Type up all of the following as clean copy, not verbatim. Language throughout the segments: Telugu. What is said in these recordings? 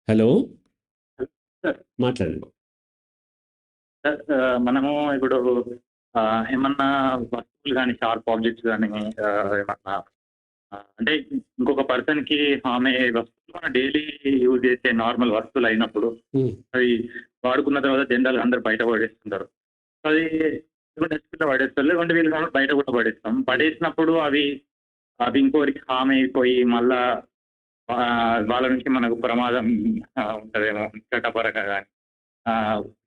హలో! సార్ మాట్లాడండి. సార్ మనము ఇప్పుడు ఏమన్నా వస్తువులు గానీ, షార్ప్ ఆబ్జెక్ట్స్ గానీ ఏమన్నా అంటే ఇంకొక పర్సన్‌కి హార్మ్ అయ్యే వస్తువులు మనం డైలీ యూజ్ చేసే నార్మల్ వస్తువులయినప్పుడు, హ్మ్. అవి వాడుకున్న తర్వాత జనరల్‌గా అందరూ బయట పడేస్తుంటారు. అది డస్ట్‌బిన్‌లో పడేస్తారు. లేకుంటే వీళ్ళు కావాలంటే బయట కూడా పడేస్తాం. పడేసినప్పుడు అవి అవి ఇంకోరికి హార్మ్ అయిపోయి మళ్ళా వాళ్ళ నుంచి మనకు ప్రమాదం ఉంటదేమో చట్టపరంగా గానీ.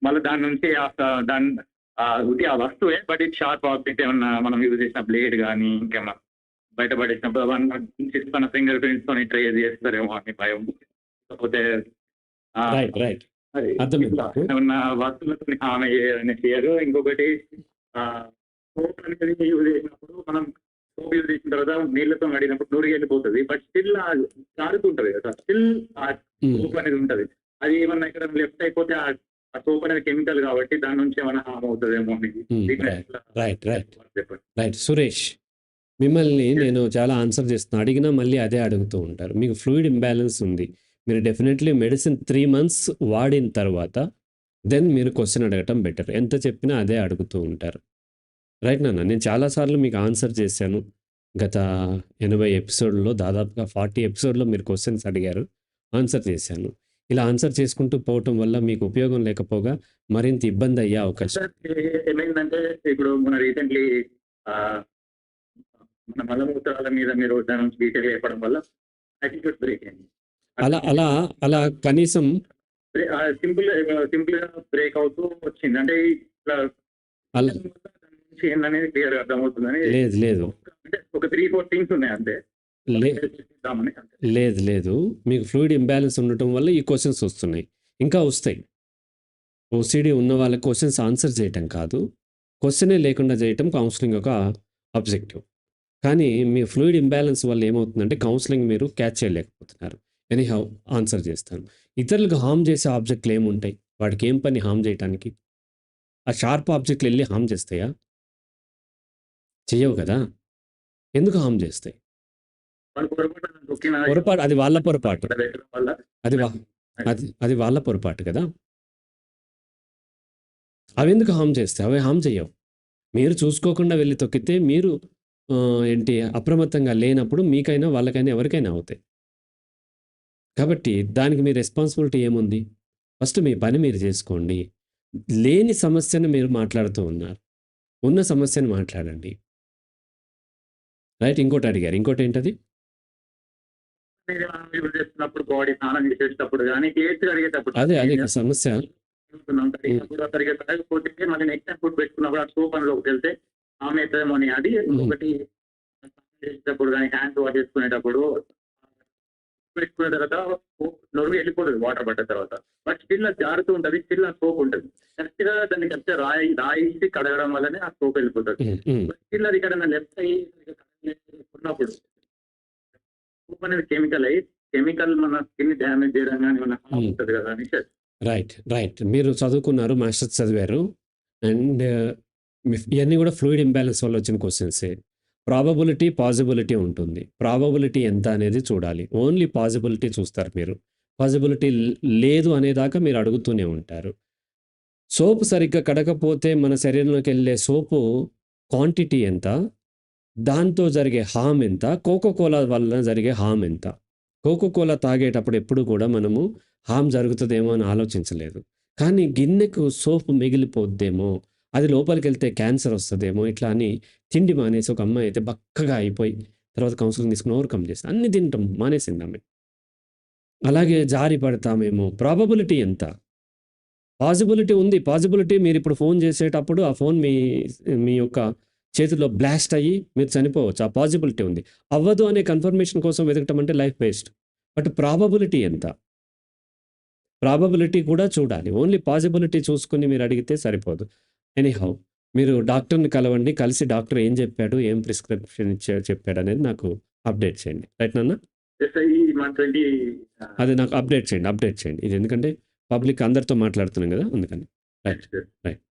మళ్ళీ దాని నుంచి దాని ఉట్టి ఆ వస్తువే బట్ ఇది షార్ప్ ఆబ్జెక్ట్ ఏమన్నా మనం యూజ్ చేసిన బ్లేడ్ గానీ, ఇంకేమన్నా బయట పడేసినప్పుడు అవన్నీ నుంచి మన ఫింగర్ ప్రింట్స్‌తోని ట్రేస్ చేస్తారేమో అని భయం. కాకపోతే రైట్. రైట్. అది అర్థమైంది ఇట్లా నాకు. ఏమన్నా వస్తువులతోని హాని అయ్యేదని ఫియరు. ఇంకొకటి సోప్ అనేది యూజ్ చేసినప్పుడు మనం సోప్ యూజ్ చేసిన తర్వాత నీళ్ళతో కడిగినప్పుడు నురుగెళ్ళిపోతది. బట్ స్టిల్ జారుతుంటది కదా! స్టిల్ ఆ హ్మ్. సోప్ అనేది ఉంటది. అది ఏమన్నా ఇక్కడ లెఫ్ట్ అయిపోతే ఆ సోప్ అనేది కెమికల్ కాబట్టి దాని నుంచి ఏమైనా హార్మ్ అవుతదేమో అని దీన్ని రైట్. ఎట్లా రైట్. రైట్. చెప్పండి? రైట్. సురేష్, మిమ్మల్ని యెస్. నేను చాలా ఆన్సర్ చేస్తున్నా. అడిగినా మళ్ళీ అదే అడుగుతూ ఉంటారు. మీకు ఫ్లూయిడ్ ఇంబాలెన్స్ ఉంది. మీరు డెఫినెట్‌లీ మెడిసిన్ 3 మంత్స్ వాడిన తర్వాత దెన్ మీరు క్వెషన్ అడగటం బెటర్. ఎంత చెప్పినా అదే అడుగుతూ ఉంటారు. రైట్ నాన్న? నేను చాలా సార్లు మీకు ఆన్సర్ చేశాను. గత 80 ఎపిసోడ్‌లో దాదాపుగా 40 ఎపిసోడ్‌లో మీరు క్వెషన్స్ అడిగారు. ఆన్సర్ చేశాను. ఇలా ఆన్సర్ చేసుకుంటూ పోవటం వల్ల మీకు ఉపయోగం లేకపోగా మరింత ఇబ్బంది అయ్యే అవకాశం. సార్ ఏమైందంటే ఇప్పుడు మన రీసెంట్‌లీ ఆహ్, మన మలమూత్రాల మీద మీరు దాని నుంచి డీటెయిల్‌గా చెప్పడం వల్ల యాటిట్యూడ్ బ్రేక్ అయింది. అలా అలా అలా కనీసం సింపుల్‌గా బ్రేక్ అవుతూ వచ్చింది. అంటే ఇట్లా అలా దాని నుంచి ఏందనేది క్లియర్‌గా అర్థమవుతుందని లేదు. లేదు. అంటే ఒక 3, 4 థింగ్స్ ఉన్నాయి అంతే. లే చేద్దామని అంతే. లేదు. లేదు. మీకు ఫ్లూయిడ్ ఇంబాలెన్స్ ఉండటం వల్ల ఈ క్వెషన్స్ వస్తున్నాయి. ఇంకా వస్తాయి. ఓసీడీ ఉన్న వాళ్ళకి క్వెషన్స్ ఆన్సర్ చేయటం కాదు. క్వెషనే లేకుండా చేయటం కౌన్సెలింగ్ యొక్క ఆబ్జెక్టివ్. కానీ మీ ఫ్లూయిడ్ ఇంబాలెన్స్ వల్ల ఏమవుతుందంటే కౌన్సెలింగ్ మీరు క్యాచ్ చేయలేకపోతున్నారు. ఎనీహౌ ఆన్సర్ చేస్తాను. ఇతరులకు హార్మ్ చేసే ఆబ్జెక్ట్‌లు ఏముంటాయి? వాడికి ఏం పని హార్మ్ చేయటానికి? ఆ షార్ప్ ఆబ్జెక్ట్‌లు ఎళ్లి హార్మ్ చేస్తాయా? చెయ్యవు కదా! ఎందుకు హార్మ్ చేస్తాయి? వాళ్ళు పొరపాటున నొక్కిన పొరపాటు, అది వాళ్ళ పొరపాటు. అక్కడ పెట్టడం వల్ల అది వా అది వాళ్ళ పొరపాటు కదా! అవెందుకు హార్మ్ చేస్తాయి? అవి హార్మ్ చెయ్యవు. మీరు చూసుకోకుండా వెళ్లి తొక్కితే మీరు ఏంటి అప్రమత్తంగా లేనప్పుడు మీకైనా, వాళ్ళకైనా, ఎవరికైనా అవుతాయి. కాబట్టి దానికి మీ రెస్పాన్సిబిలిటీ ఏముంది? ఫస్ట్ మీ పని మీరు చేసుకోండి. లేని సమస్యను మీరు మాట్లాడుతూ ఉన్నారు. ఉన్న సమస్యను మాట్లాడండి. రైట్. ఇంకోటి అడిగారు. ఇంకోటేంటది? యూజ్ చేస్తున్నప్పుడు బాడీ స్నానం చేసేటప్పుడు గానీ, చేతులు కడిగేటప్పుడు అదే ఇక సమస్య. కడిగినప్పుడు సరిగ్గా కడగకపోతే మళ్ళీ నెక్స్ట్ టైమ్ ఫుడ్ పెట్టుకున్నప్పుడు ఆ సోప్ అందులోకి వెళ్తే హార్మ్ అయితదేమో అని. అది ఇంకొకటి చేసేటప్పుడు గానీ, హ్యాండ్స్ వాష్ చేసుకునేటప్పుడు పెట్టుకున్న తర్వాత నొరుగు వెళ్ళిపోతది వాటర్ పడ్డ తర్వాత. బట్ స్టిల్ అది జారుతూ ఉంటది. స్టిల్ ఆ సోప్ ఉంటది. కరెక్ట్‌గా దాన్ని కరెక్ట్‌గా రాయిసి కడగడం వల్లనే ఆ సోప్ వెళ్ళిపోతది. బట్ స్టిల్ అది ఎక్కడన్నా లెఫ్ట్ అయ్యి ఉన్నప్పుడు సోప్ అనేది కెమికల్ మన స్కిన్‌ని డ్యామేజ్ చేయడం గాని ఏమన్నా హార్మ్ ఉంటది కదా అని రైట్. రైట్. మీరు చదువుకున్నారు. మాస్టర్స్ చదివారు. అండ్ ఇయన్నీ కూడా ఫ్లూయిడ్ ఇంబాలెన్స్ వల్ల వచ్చిన క్వెషన్సే. ప్రాబబిలిటీ, పాజిబిలిటీ ఉంటుంది. ప్రాబబిలిటీ ఎంత అనేది చూడాలి. ఓన్లీ పాజిబిలిటీ చూస్తారు మీరు. పాజిబిలిటీ లేదు అనేదాకా మీరు అడుగుతూనే ఉంటారు. సోపు సరిగ్గా కడగకపోతే మన శరీరంలోకెళ్ళే సోపు క్వాంటిటీ ఎంత? దాంతో జరిగే హార్మ్ ఎంత? కోకో కోలా వలన జరిగే హార్మ్ ఎంత? కోకో కోలా తాగేటప్పుడు ఎప్పుడు కూడా మనము హార్మ్ జరుగుతదేమో అని ఆలోచించలేదు. కానీ గిన్నెకు సోపు మిగిలిపోద్దేమో, అది లోపలికెళ్తే క్యాన్సర్ వస్తదేమో, ఇట్లా అని తిండి మానేసి ఒక అమ్మాయి అయితే బక్కగా అయిపోయి తర్వాత కౌన్సెలింగ్ తీసుకొని ఓవర్‌కమ్ చేసింది. అన్నీ తినటం మానేసిందామె. అలాగే జారి పడతామేమో. ప్రాబబిలిటీ ఎంత? పాజిబిలిటీ ఉంది. పాజిబిలిటీ మీరిప్పుడు ఫోన్ చేసేటప్పుడు ఆ ఫోన్ మీ యొక్క చేతిలో బ్లాస్ట్ అయ్యి మీరు చనిపోవచ్చు. ఆ పాజిబిలిటీ ఉంది. అవ్వదు అనే కన్ఫర్మేషన్ కోసం వెతకటం అంటే లైఫ్ వేస్ట్. బట్ ప్రాబబిలిటీ ఎంత? ప్రాబబిలిటీ కూడా చూడాలి. ఓన్లీ పాజిబిలిటీ చూసుకొని మీరు అడిగితే సరిపోదు. ఎనీహౌ మీరు డాక్టర్‌ని కలవండి. కలిసి డాక్టర్ ఏం చెప్పాడు, ఏం ప్రిస్క్రిప్షన్ చెప్పాడనేది నాకు అప్డేట్ చేయండి. రైట్ నాన్న? ఈ మంత్ 20 అది నాకు అప్డేట్ చేయండి. ఇది ఎందుకంటే పబ్లిక్ అందరితో మాట్లాడుతున్నాం కదా! అందుకని. రైట్. రైట్.